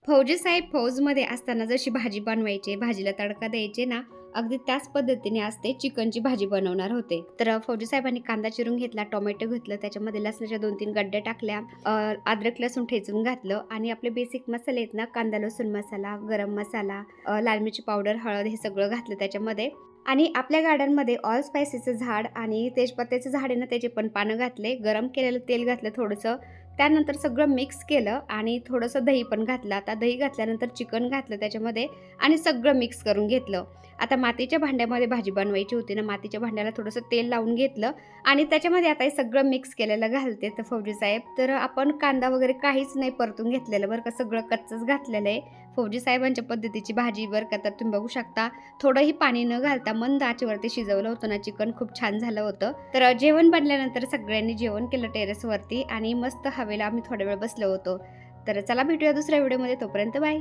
फौजी साहेब फौजमध्ये असताना जशी भाजी बनवायचे, भाजीला तडका द्यायचे ना, अगदी त्याच पद्धतीने आज ते चिकनची भाजी बनवणार होते. तर फौजी साहेबांनी कांदा चिरून घेतला, टोमॅटो घेतलं, त्याच्यामध्ये लसणाच्या 2-3 गड्ड्या टाकल्या, अद्रक लसूण ठेचून घातलं आणि आपले बेसिक मसाले आहेत ना, कांदा लसूण मसाला, गरम मसाला, लाल मिरची पावडर, हळद हे सगळं घातलं त्याच्यामध्ये. आणि आपल्या गार्डनमध्ये ऑल स्पायसीचं झाड आणि तेजपत्त्याचं झाड आहे ना, त्याचे पण पानं घातले, गरम केलेलं तेल घातलं थोडंसं. त्यानंतर सगळं मिक्स केलं आणि थोडंसं दही पण घातलं. आता दही घातल्यानंतर चिकन घातलं त्याच्यामध्ये आणि सगळं मिक्स करून घेतलं. आता मातीच्या भांड्यामध्ये भाजी बनवायची होती ना, मातीच्या भांड्याला थोडंसं तेल लावून घेतलं आणि त्याच्यामध्ये आता हे सगळं मिक्स केलेलं घालते तर फौजी साहेब. तर आपण कांदा वगैरे काहीच नाही परतून घेतलेलं बरं का, सगळं कच्चंच घातलेलं आहे. फौजी साहेबांच्या पद्धतीची भाजी बरं का. तर तुम्ही बघू शकता थोडंही पाणी न घालता मंद आचेवरती शिजवलं होतं ना चिकन, खूप छान झालं होतं. तर जेवण बनल्यानंतर सगळ्यांनी जेवण केलं टेरेसवरती आणि मस्त हवेला आम्ही थोडा वेळ बसलो होतो. तर चला भेटूया दुसऱ्या व्हिडिओमध्ये, तोपर्यंत बाय.